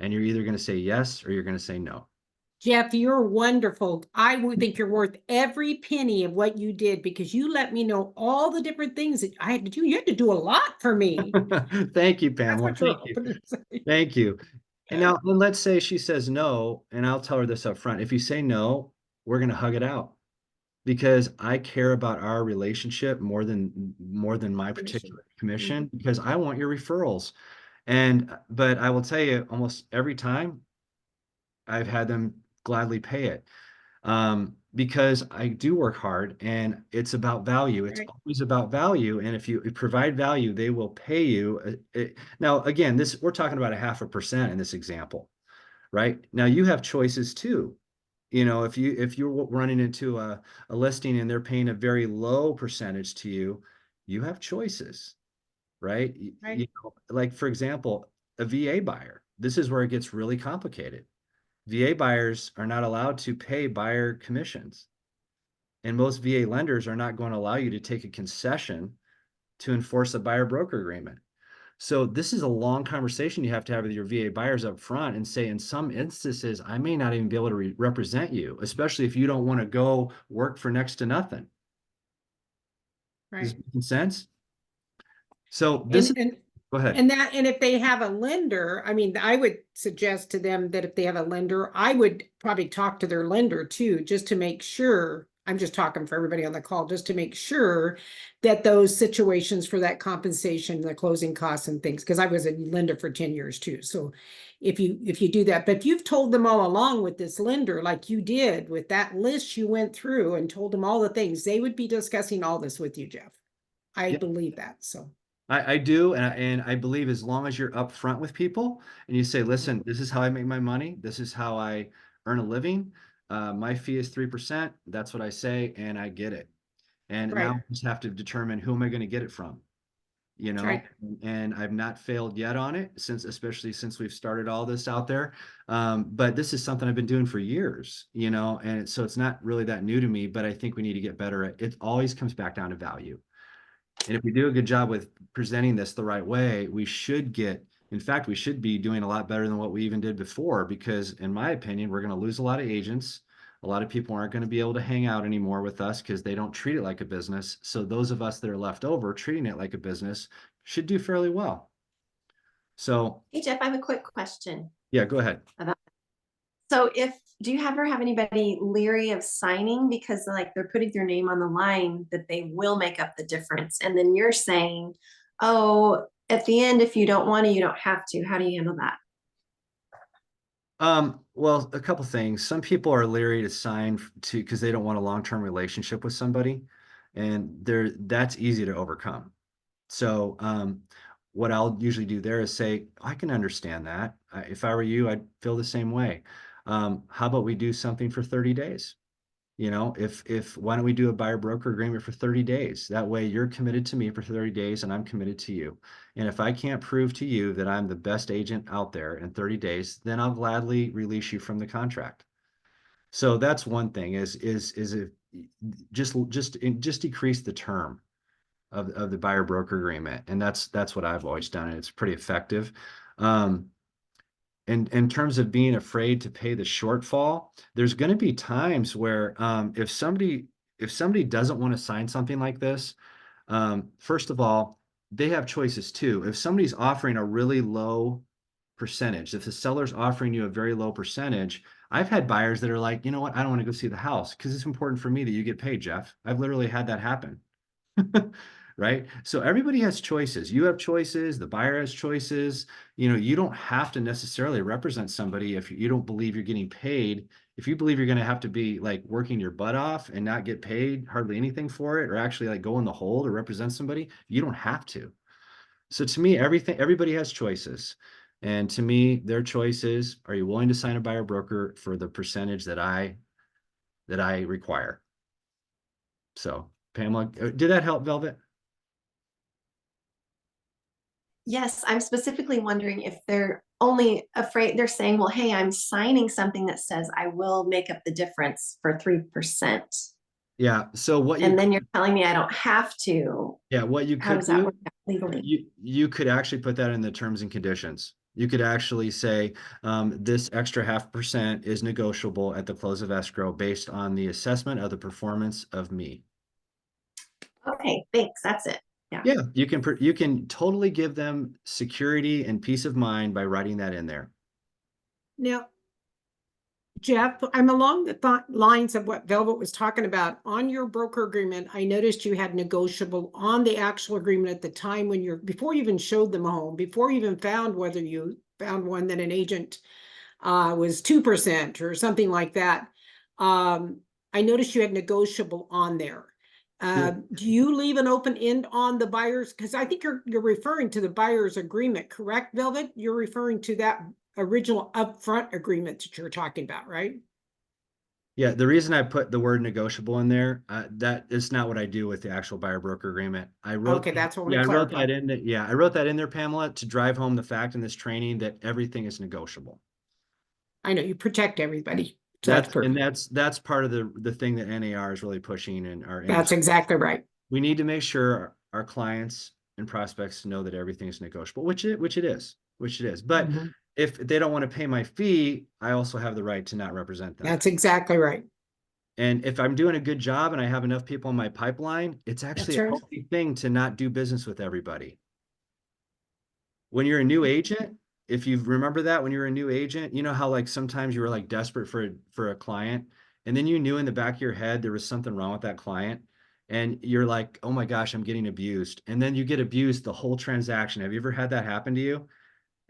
And you're either going to say yes or you're going to say no. Jeff, you're wonderful. I would think you're worth every penny of what you did because you let me know all the different things that I had to do. You had to do a lot for me. Thank you, Pamela. That's what Thank you. you're hoping to say. Thank you. And now let's say she says no, and I'll tell her this up front. If you say no, we're going to hug it out because I care about our relationship more than my particular commission because I want your referrals. But I will tell you, almost every time I've had them gladly pay it because I do work hard and it's about value. It's always about value. And if you provide value, they will pay you. Now, again, we're talking about 0.5% in this example, right? Now you have choices too. If you're running into a listing and they're paying a very low percentage to you, you have choices, right? Like for example, a VA buyer, this is where it gets really complicated. VA buyers are not allowed to pay buyer commissions. And most VA lenders are not going to allow you to take a concession to enforce a buyer broker agreement. So this is a long conversation you have to have with your VA buyers up front and say, in some instances, I may not even be able to represent you, especially if you don't want to go work for next to nothing. Right. Does it make sense? So this go ahead. And if they have a lender, I mean, I would suggest to them that if they have a lender, I would probably talk to their lender too, just to make sure. I'm just talking for everybody on the call, just to make sure that those situations for that compensation, the closing costs and things, because I was a lender for 10 years too. So if you do that, but if you've told them all along with this lender, like you did with that list you went through and told them all the things, they would be discussing all this with you, Jeff. I believe that. So I do, and I believe as long as you're upfront with people and you say, listen, this is how I make my money, this is how I earn a living. My fee is 3%. That's what I say, and I get it. And now I just have to determine who am I going to get it from, and I've not failed yet on it especially since we've started all this out there. But this is something I've been doing for years, and so it's not really that new to me, but I think we need to get better at it. Always comes back down to value. And if we do a good job with presenting this the right way, we should be doing a lot better than what we even did before, because in my opinion, we're going to lose a lot of agents. A lot of people aren't going to be able to hang out anymore with us because they don't treat it like a business. So those of us that are left over treating it like a business should do fairly well. So, hey, Jeff, I have a quick question. Yeah, go ahead. So do you ever have anybody leery of signing because like they're putting their name on the line that they will make up the difference? And then you're saying, oh, at the end, if you don't want to, you don't have to. How do you handle that? Well, a couple things. Some people are leery to sign because they don't want a long-term relationship with somebody, and that's easy to overcome. So, what I'll usually do there is say, I can understand that. If I were you, I'd feel the same way. How about we do something for 30 days? You know, why don't we do a buyer broker agreement for 30 days? That way you're committed to me for 30 days and I'm committed to you. And if I can't prove to you that I'm the best agent out there in 30 days, then I'll gladly release you from the contract. So that's one thing is if just decrease the term of the buyer broker agreement. And that's what I've always done. And it's pretty effective. And in terms of being afraid to pay the shortfall, there's going to be times where if somebody doesn't want to sign something like this, first of all, they have choices too. If somebody's offering a really low percentage, if the seller's offering you a very low percentage, I've had buyers that are like, you know what, I don't want to go see the house because it's important for me that you get paid, Jeff. I've literally had that happen. Right? So everybody has choices. You have choices. The buyer has choices. You know, you don't have to necessarily represent somebody if you don't believe you're getting paid. If you believe you're going to have to be like working your butt off and not get paid hardly anything for it, or actually like go in the hole to represent somebody, you don't have to. So to me, everybody has choices. And to me, their choice is, are you willing to sign a buyer broker for the percentage that I require? So Pamela, did that help, Velvet? Yes, I'm specifically wondering if they're only afraid, they're saying, well, hey, I'm signing something that says I will make up the difference for 3%. Yeah. So what you And then you're telling me I don't have to. Yeah, what you How could does that do, work out legally? you could actually put that in the terms and conditions. You could actually say, this extra 0.5% is negotiable at the close of escrow based on the assessment of the performance of me. Okay, thanks. That's it. Yeah. Yeah, you can totally give them security and peace of mind by writing that in there. Now, Jeff, I'm along the lines of what Velvet was talking about. On your broker agreement, I noticed you had negotiable on the actual agreement at the time when before you even showed them a home, before you even found whether you found one that an agent was 2% or something like that. I noticed you had negotiable on there. Do you leave an open end on the buyers? Because I think you're referring to the buyer's agreement, correct, Velvet? You're referring to that original upfront agreement that you're talking about, right? Yeah, the reason I put the word negotiable in there, that is not what I do with the actual buyer broker agreement. I wrote that's what I wrote clarify. that in there. Yeah, I wrote that in there, Pamela, to drive home the fact in this training that everything is negotiable. I know you protect everybody. So that's perfect. That's part of the thing that NAR is really pushing in our industry. That's exactly right. We need to make sure our clients and prospects know that everything is negotiable, which it is. But if they don't want to pay my fee, I also have the right to not represent them. That's exactly right. And if I'm doing a good job and I have enough people in my pipeline, it's actually a healthy thing to not do business with everybody. When you're a new agent, if you remember that, when you're a new agent, you know how like sometimes you were like desperate for a client, and then you knew in the back of your head there was something wrong with that client, and you're like, oh my gosh, I'm getting abused. And then you get abused the whole transaction. Have you ever had that happen to you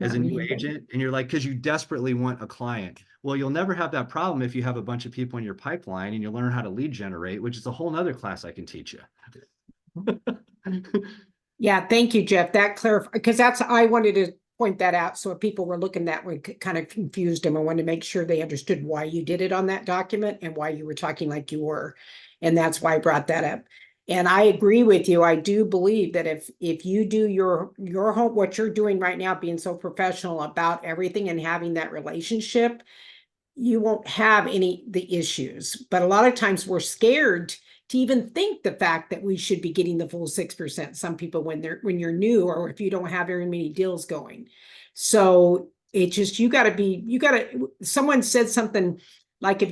as a new agent? And you're like, because you desperately want a client. Well, you'll never have that problem if you have a bunch of people in your pipeline and you learn how to lead generate, which is a whole nother class I can teach you. Yeah, thank you, Jeff. That clarifies, because I wanted to point that out. So if people were looking that way, kind of confused them. I wanted to make sure they understood why you did it on that document and why you were talking like you were. And that's why I brought that up. And I agree with you. I do believe that if you do your home, what you're doing right now, being so professional about everything and having that relationship, you won't have the issues. But a lot of times we're scared to even think the fact that we should be getting the full 6%. Some people when you're new, or if you don't have very many deals going. So it just, someone said something like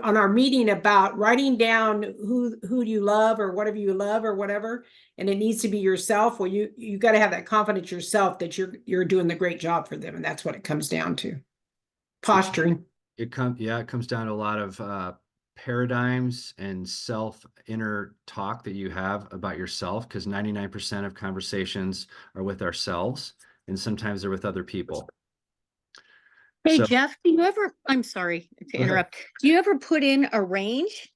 on our meeting about writing down who you love or whatever you love or whatever, and it needs to be yourself. Well, you got to have that confidence yourself that you're doing the great job for them. And that's what it comes down to. Posturing. It comes down to a lot of paradigms and inner talk that you have about yourself, because 99% of conversations are with ourselves, and sometimes they're with other people. Hey, So- Jeff, do you ever, I'm sorry to Go ahead. interrupt. Do you ever put in a range?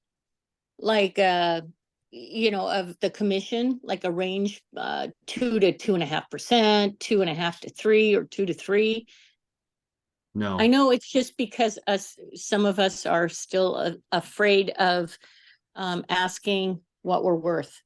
Like, you know, of the commission, like a range, 2 to 2.5%, 2.5 to 3, or 2 to 3? No. I know it's just because some of us are still afraid of asking what we're worth.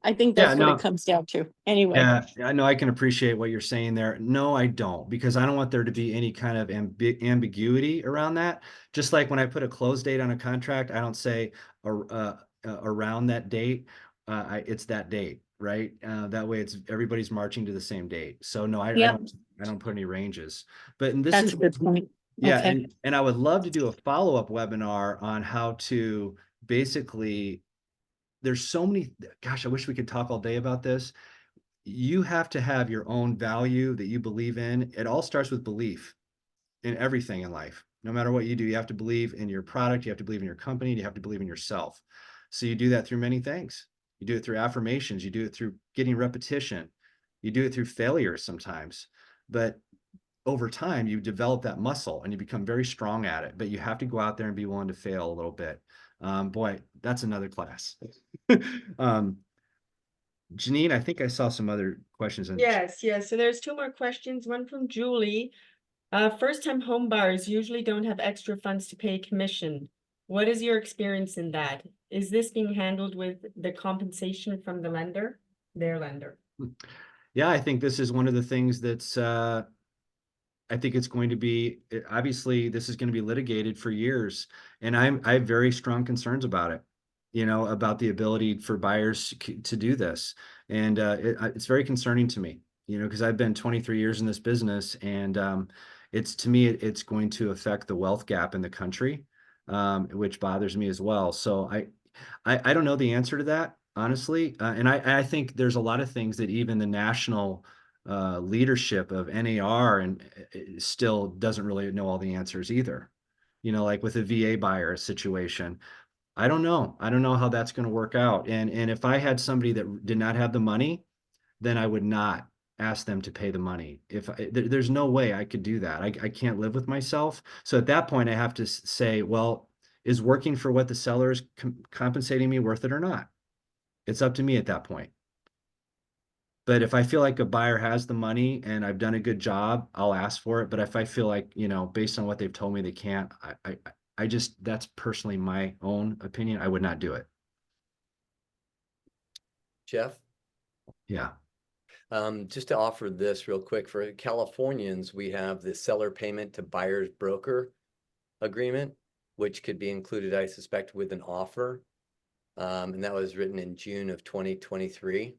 I think that's what it comes down to. Anyway. Yeah, I know, I can appreciate what you're saying there. No, I don't, because I don't want there to be any kind of ambiguity around that. Just like when I put a close date on a contract, I don't say around that date. It's that date, right? That way, everybody's marching to the same date. So no, I don't put any ranges. But in this That's a good point. Yeah, Okay. and I would love to do a follow-up webinar on how to basically. There's so many, gosh, I wish we could talk all day about this. You have to have your own value that you believe in. It all starts with belief in everything in life. No matter what you do, you have to believe in your product, you have to believe in your company, you have to believe in yourself. So you do that through many things. You do it through affirmations, you do it through getting repetition, you do it through failures sometimes. But over time, you develop that muscle and you become very strong at it. But you have to go out there and be willing to fail a little bit. Boy, that's another class. Janine, I think I saw some other questions. Yes, yes. So there's 2 more questions. One from Julie. First-time home buyers usually don't have extra funds to pay commission. What is your experience in that? Is this being handled with the compensation from the lender, their lender? Yeah, I think this is one of the things that's, I think it's going to be, obviously, this is going to be litigated for years. And I have very strong concerns about it, about the ability for buyers to do this. And it's very concerning to me, because I've been 23 years in this business, and to me, it's going to affect the wealth gap in the country, which bothers me as well. So I don't know the answer to that, honestly. And I think there's a lot of things that even the national leadership of NAR and still doesn't really know all the answers either. Like with a VA buyer situation, I don't know how that's going to work out. And if I had somebody that did not have the money, then I would not ask them to pay the money. There's no way I could do that. I can't live with myself. So at that point, I have to say, well, is working for what the seller is compensating me worth it or not? It's up to me at that point. But if I feel like a buyer has the money and I've done a good job, I'll ask for it. But if I feel like, based on what they've told me they can't, I just, that's personally my own opinion. I would not do it. Jeff? Yeah. Just to offer this real quick, for Californians, we have the seller payment to buyer's broker agreement, which could be included, I suspect, with an offer. And that was written in June of 2023.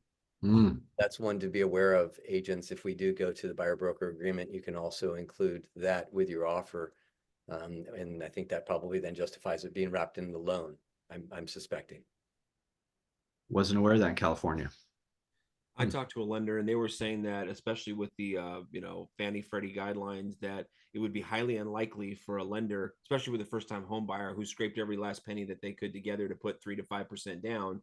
That's one to be aware of, agents. If we do go to the buyer broker agreement, you can also include that with your offer. And I think that probably then justifies it being wrapped in the loan, I'm suspecting. Wasn't aware of that in California. I talked to a lender and they were saying that, especially with the Fannie Freddie guidelines, that it would be highly unlikely for a lender, especially with a first-time home buyer who scraped every last penny that they could together to put 3 to 5% down,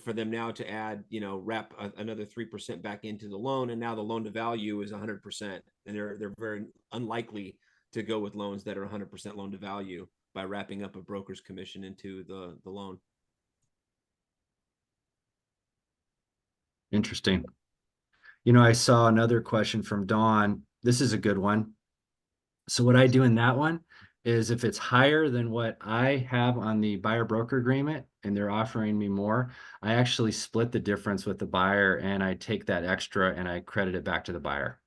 for them now to add, wrap another 3% back into the loan, and now the loan to value is 100%, and they're very unlikely to go with loans that are 100% loan to value by wrapping up a broker's commission into the loan. Interesting. I saw another question from Dawn. This is a good one. So what I do in that one is, if it's higher than what I have on the buyer broker agreement and they're offering me more, I actually split the difference with the buyer and I take that extra and I credit it back to the buyer.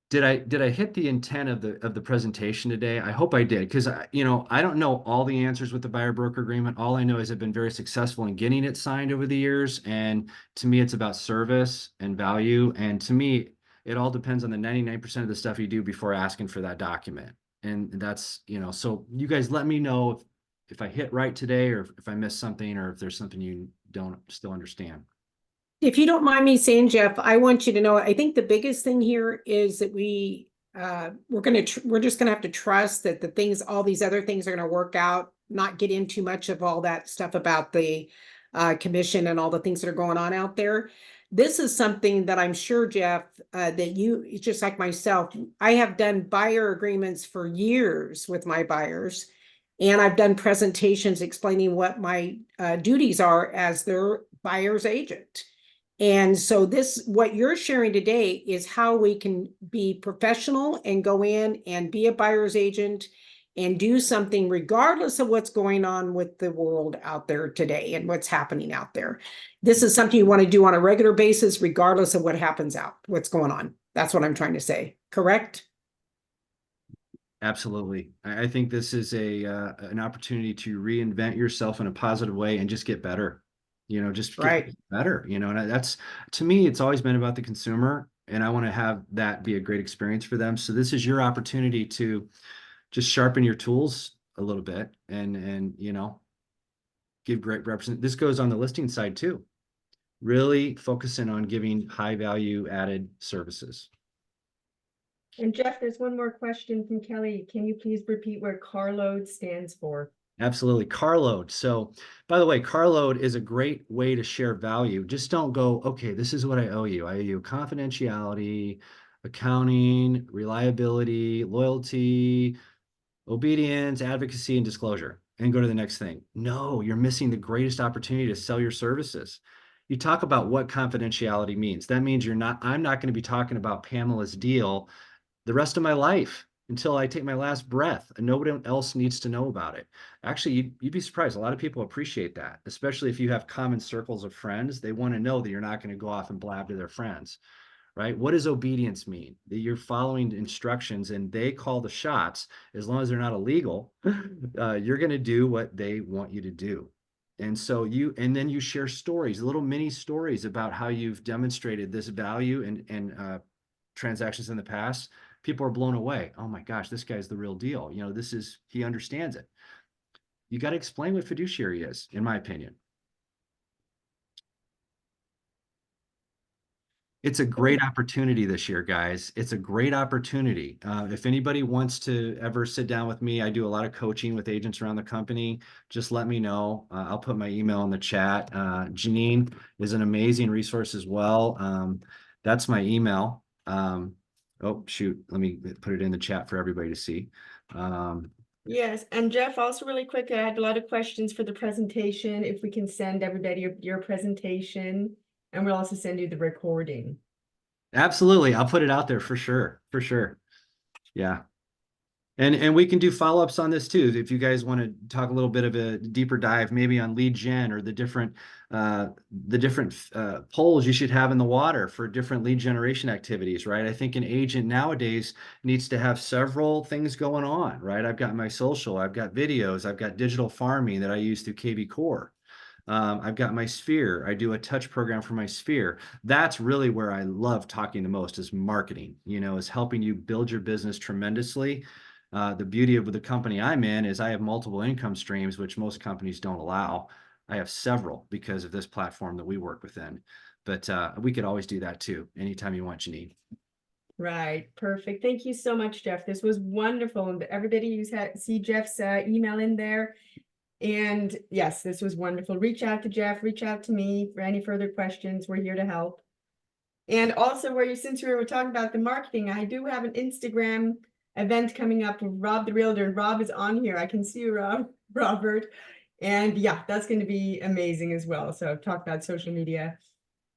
Did I hit the intent of the presentation today? I hope I did, because I don't know all the answers with the buyer broker agreement. All I know is I've been very successful in getting it signed over the years, and to me it's about service and value, and to me it all depends on the 99% of the stuff you do before asking for that document. And that's, so you guys let me know if I hit right today, or if I missed something, or if there's something you don't still understand. If you don't mind me saying, Jeff, I want you to know, I think the biggest thing here is that we're just gonna have to trust that all these other things are gonna work out, not get in too much of all that stuff about the commission and all the things that are going on out there. This is something that I'm sure, Jeff, that you, just like myself, I have done buyer agreements for years with my buyers. And I've done presentations explaining what my duties are as their buyer's agent. And so what you're sharing today is how we can be professional and go in and be a buyer's agent and do something regardless of what's going on with the world out there today and what's happening out there. This is something you want to do on a regular basis, regardless of what's going on. That's what I'm trying to say. Correct? Absolutely. I think this is an opportunity to reinvent yourself in a positive way and just get better. Just get better, and that's, to me, it's always been about the consumer, and I want to have that be a great experience for them. So this is your opportunity to just sharpen your tools a little bit and give great this goes on the listing side too. Really focusing on giving high value added services. And Jeff, there's one more question from Kelly. Can you please repeat what carload stands for? Absolutely. Carload. So, by the way, carload is a great way to share value. Just don't go, okay, this is what I owe you. I owe you confidentiality, accounting, reliability, loyalty, obedience, advocacy, and disclosure, and go to the next thing. No, you're missing the greatest opportunity to sell your services. You talk about what confidentiality means. That means I'm not going to be talking about Pamela's deal the rest of my life until I take my last breath, and nobody else needs to know about it. Actually, you'd be surprised. A lot of people appreciate that, especially if you have common circles of friends. They want to know that you're not going to go off and blab to their friends, right? What does obedience mean? That you're following instructions and they call the shots. As long as they're not illegal, you're going to do what they want you to do. And so then you share stories, little mini stories about how you've demonstrated this value and transactions in the past. People are blown away. Oh my gosh, this guy's the real deal. He understands it. You got to explain what fiduciary is, in my opinion. It's a great opportunity this year, guys. It's a great opportunity. If anybody wants to ever sit down with me, I do a lot of coaching with agents around the company. Just let me know. I'll put my email in the chat. Janine is an amazing resource as well. That's my email. Oh, shoot. Let me put it in the chat for everybody to see. Yes. And Jeff, also really quick, I had a lot of questions for the presentation. If we can send everybody your presentation, and we'll also send you the recording. Absolutely. I'll put it out there for sure. For sure. Yeah. And we can do follow-ups on this too. If you guys want to talk a little bit of a deeper dive, maybe on lead gen or the different poles you should have in the water for different lead generation activities, right? I think an agent nowadays needs to have several things going on, right? I've got my social, I've got videos, I've got digital farming that I use through KV Core. I've got my sphere. I do a touch program for my sphere. That's really where I love talking the most, is marketing, is helping you build your business tremendously. The beauty of the company I'm in is I have multiple income streams, which most companies don't allow. I have several because of this platform that we work within, but we could always do that too. Anytime you want, Janine. Right. Perfect. Thank you so much, Jeff. This was wonderful. And everybody who's see Jeff's email in there. And yes, this was wonderful. Reach out to Jeff, reach out to me for any further questions. We're here to help. And also, since we were talking about the marketing, I do have an Instagram event coming up with Rob the Realtor, and Rob is on here. I can see you, Robert. And yeah, that's going to be amazing as well. So talk about social media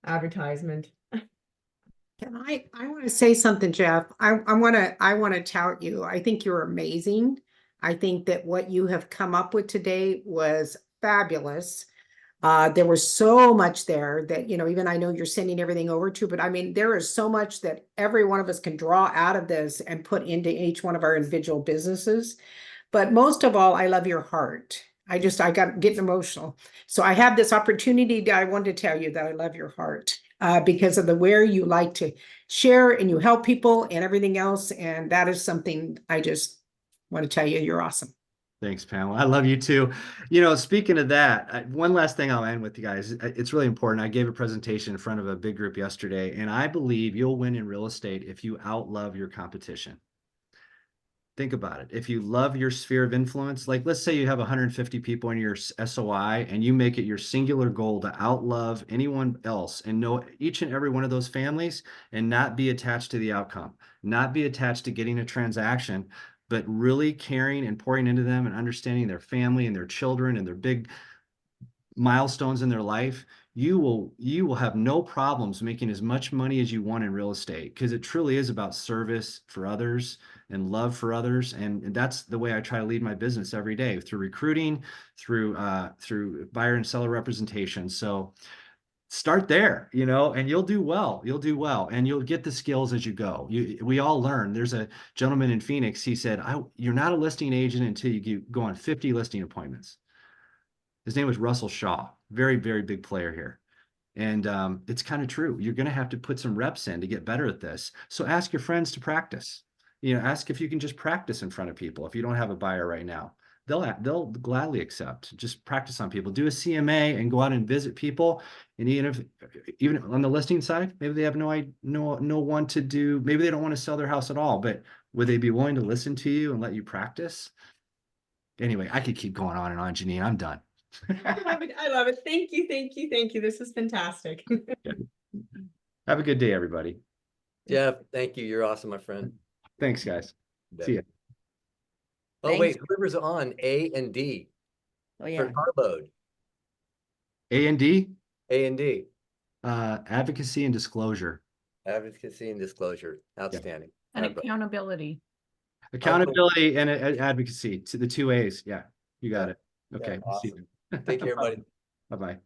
advertisement. Can I want to say something, Jeff. I want to tout you. I think you're amazing. I think that what you have come up with today was fabulous. There was so much there that, even I know you're sending everything over to, but I mean, there is so much that every one of us can draw out of this and put into each one of our individual businesses. But most of all, I love your heart. I got getting emotional. So I have this opportunity that I wanted to tell you that I love your heart because of where you like to share and you help people and everything else. And that is something I just want to tell you, you're awesome. Thanks, Pamela. I love you too. You know, speaking of that, one last thing I'll end with you guys. It's really important. I gave a presentation in front of a big group yesterday, and I believe you'll win in real estate if you outlove your competition. Think about it. If you love your sphere of influence, like let's say you have 150 people in your SOI and you make it your singular goal to outlove anyone else and know each and every one of those families and not be attached to the outcome, not be attached to getting a transaction, but really caring and pouring into them and understanding their family and their children and their big milestones in their life, you will have no problems making as much money as you want in real estate, because it truly is about service for others and love for others. And that's the way I try to lead my business every day, through recruiting, through buyer and seller representation. So start there, you know, and you'll do well. You'll do well, and you'll get the skills as you go. We all learn. There's a gentleman in Phoenix. He said, "You're not a listing agent until you go on 50 listing appointments." His name was Russell Shaw, very, very big player here. And it's kind of true. You're going to have to put some reps in to get better at this. So ask your friends to practice. You know, ask if you can just practice in front of people. If you don't have a buyer right now, they'll gladly accept. Just practice on people. Do a CMA and go out and visit people. And even on the listing side, maybe they have no one to do. Maybe they don't want to sell their house at all. But would they be willing to listen to you and let you practice? Anyway, I could keep going on and on, Janine. I'm done. I love it. I love it. Thank you. Thank you. Thank you. This is fantastic. Have a good day, everybody. Jeff, thank you. You're awesome, my friend. Thanks, guys. See ya. Oh, Thanks. wait, whoever's on A and D Oh for yeah. carload. A&D, A and D, advocacy and disclosure. advocacy and disclosure. Outstanding. And All right, bro. accountability. Accountability and advocacy, to the two A's. Yeah, you got it. Okay. Yeah, See awesome. you. Take care, buddy. Bye-bye.